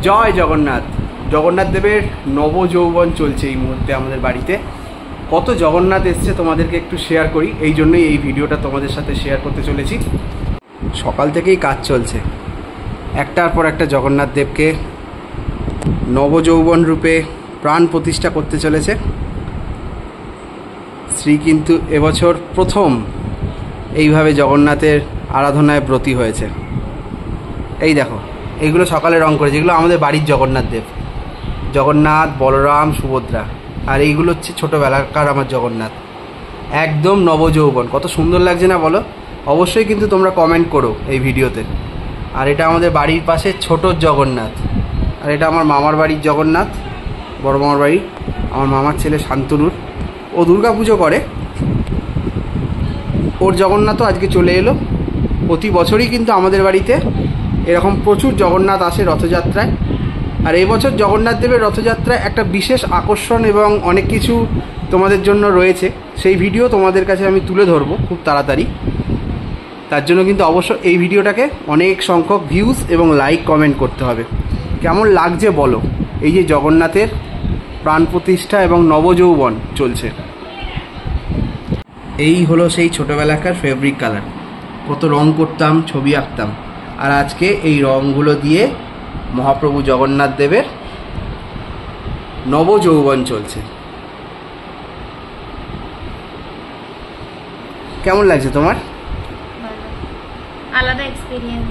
জয় জগন্নাথ। জগন্নাথ দেবের নবযৌবন চলছে এই মুহূর্তে আমাদের বাড়িতে। কত জগন্নাথ এসছে তোমাদেরকে একটু শেয়ার করি, এই জন্যই এই ভিডিওটা তোমাদের সাথে শেয়ার করতে চলেছি। সকাল থেকেই কাজ চলছে, একটার পর একটা জগন্নাথ দেবকে নবযৌবন রূপে প্রাণ প্রতিষ্ঠা করতে চলেছে শ্রী। কিন্তু এবছর প্রথম এইভাবে জগন্নাথের আরাধনায় ব্রতী হয়েছে। এই দেখো, এইগুলো সকালে রং করে, যেগুলো আমাদের বাড়ির জগন্নাথ দেব, জগন্নাথ, বলরাম, সুভদ্রা। আর এইগুলো হচ্ছে ছোটোবেলাকার আমার জগন্নাথ, একদম নবযৌবন। কত সুন্দর লাগছে না বলো? অবশ্যই কিন্তু তোমরা কমেন্ট করো এই ভিডিওতে। আর এটা আমাদের বাড়ির পাশে ছোট জগন্নাথ, আর এটা আমার মামার বাড়ির জগন্নাথ, বড় মামার বাড়ি। আমার মামার ছেলে শান্তনুর, ও দুর্গা পুজো করে, ওর জগন্নাথও আজকে চলে এলো। প্রতি বছরই কিন্তু আমাদের বাড়িতে এরকম প্রচুর জগন্নাথ আসে রথযাত্রায়। আর এবছর জগন্নাথ দেবের রথযাত্রায় একটা বিশেষ আকর্ষণ এবং অনেক কিছু তোমাদের জন্য রয়েছে, সেই ভিডিও তোমাদের কাছে আমি তুলে ধরবো খুব তাড়াতাড়ি। তার জন্য কিন্তু অবশ্য এই ভিডিওটাকে অনেক সংখ্যক ভিউজ এবং লাইক কমেন্ট করতে হবে। কেমন লাগছে বলো এই যে জগন্নাথের প্রাণ প্রতিষ্ঠা এবং নবযৌবন চলছে। এই হলো সেই ছোটোবেলাকার ফেব্রিক কালার, কত রং করতাম, ছবি আঁকতাম। আর আজকে এই রঙগুলো দিয়ে মহাপ্রভু জগন্নাথ দেবের নবযৌবন চলছে। কেমন লাগছে তোমার? আলাদা এক্সপেরিয়েন্স।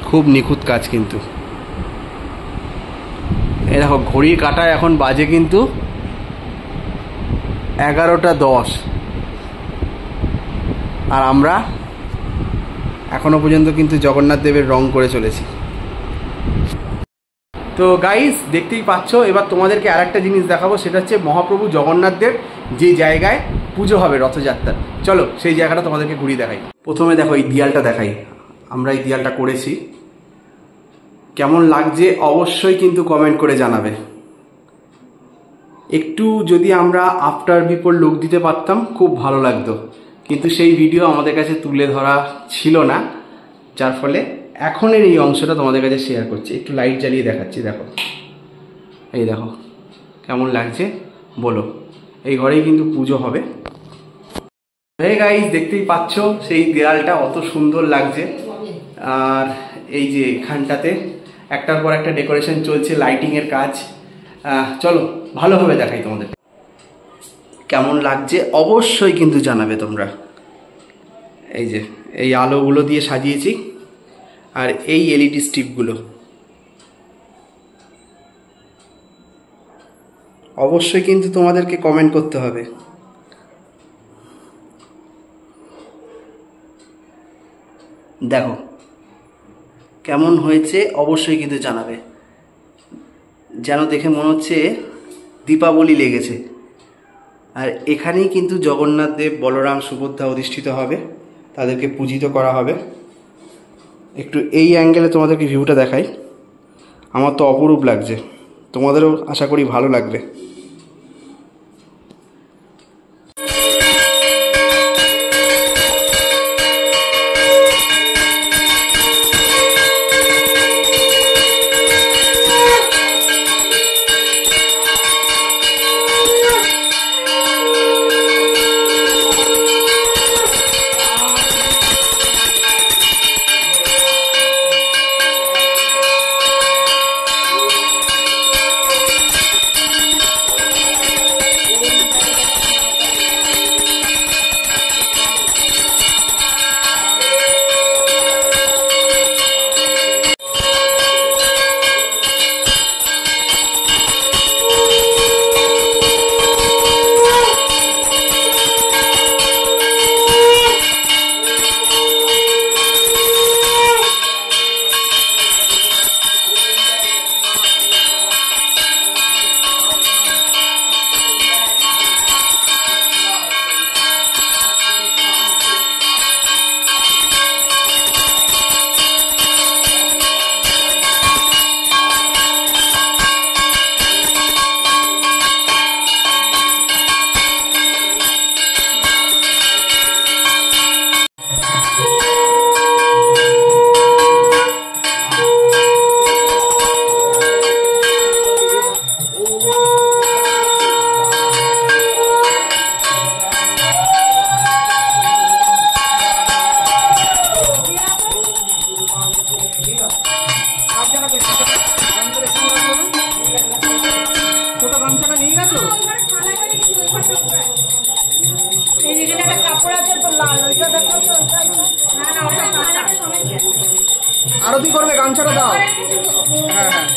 খুব নিখুঁত কাজ কিন্তু। এই দেখো, ঘড়ির কাঁটায় এখন বাজে কিন্তু 11:10, আর আমরা এখনো পর্যন্ত কিন্তু জগন্নাথ দেবের রং করে চলেছি। তো গাইস, দেখতেই পাচ্ছ, এবার তোমাদেরকে আর একটা জিনিস দেখাবো, সেটা হচ্ছে মহাপ্রভু জগন্নাথদের যে জায়গায় পুজো হবে রথযাত্রার। চলো সেই জায়গাটা তোমাদেরকে ঘুরিয়ে দেখাই। প্রথমে দেখো, এই দেয়ালটা দেখাই। আমরা এই দেয়ালটা করেছি, কেমন লাগছে অবশ্যই কিন্তু কমেন্ট করে জানাবে। একটু যদি আমরা আফটার বিফোর লুক দিতে পারতাম খুব ভালো লাগতো, কিন্তু সেই ভিডিও আমাদের কাছে তুলে ধরা ছিল না, যার ফলে এখনের এই অংশটা তোমাদের কাছে শেয়ার করছি। একটু লাইট জ্বালিয়ে দেখাচ্ছি, দেখো, এই দেখো কেমন লাগছে বলো। এই ঘরেই কিন্তু পুজো হবে। এই গাইস, দেখতেই পাচ্ছ সেই দেয়ালটা অত সুন্দর লাগছে। আর এই যে এখানটাতে একটার পর একটা ডেকোরেশন চলছে, লাইটিংয়ের কাজ। চলো ভালোভাবে দেখাই তোমাদের, কেমন লাগছে অবশ্যই কিন্তু জানাবে তোমরা। এই যে এই আলোগুলো দিয়ে সাজিয়েছি, আর এই এলইডি স্ট্রিপগুলো অবশ্যই কিন্তু তোমাদেরকে কমেন্ট করতে হবে। দেখো কেমন হয়েছে অবশ্যই কিন্তু জানাবে। যেন দেখে মনে হচ্ছে দীপাবলি লেগেছে। আর এখানেই কিন্তু জগন্নাথ দেব, বলরাম, সুভদ্রা অধিষ্ঠিত হবে, তাদেরকে পূজিত করা হবে। একটু এই অ্যাঙ্গেলে তোমাদেরকে ভিউটা দেখাই। আমার তো অপরূপ লাগছে, তোমাদেরও আশা করি ভালো লাগবে। আরতি করবে, গামছাটা দাও। হ্যাঁ হ্যাঁ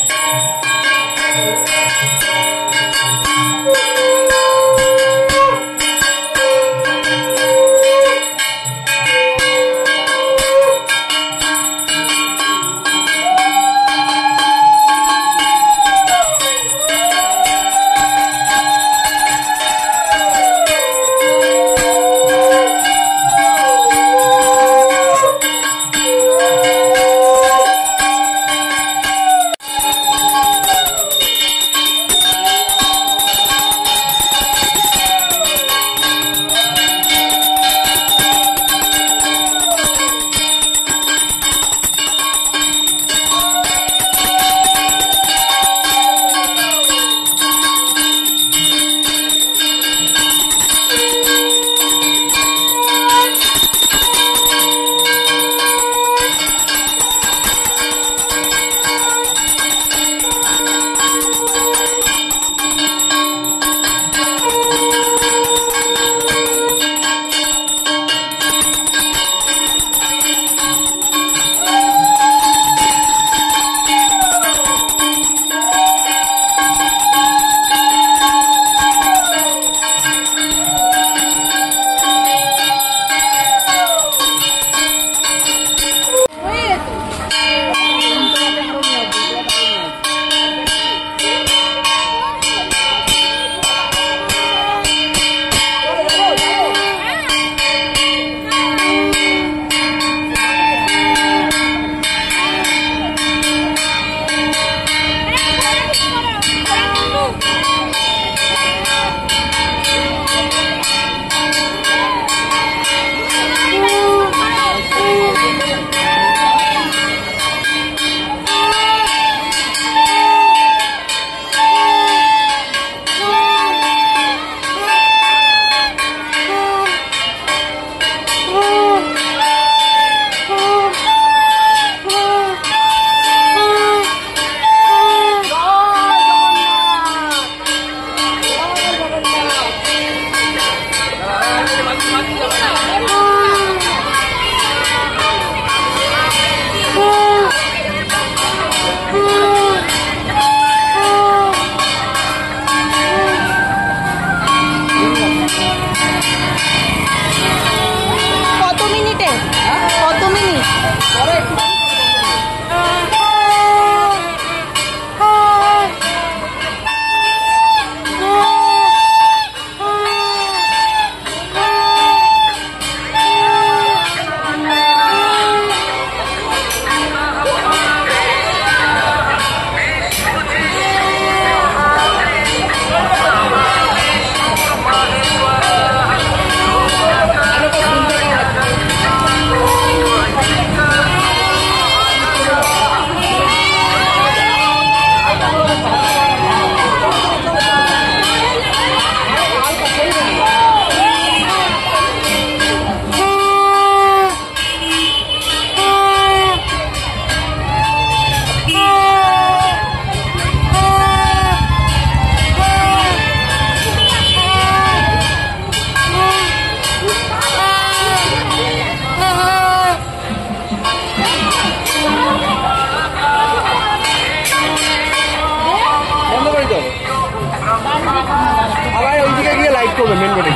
আবার ওইদিকে গিয়ে লাইট করবে মেন রোডে।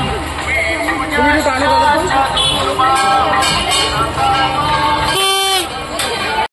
তুমি একটু টানে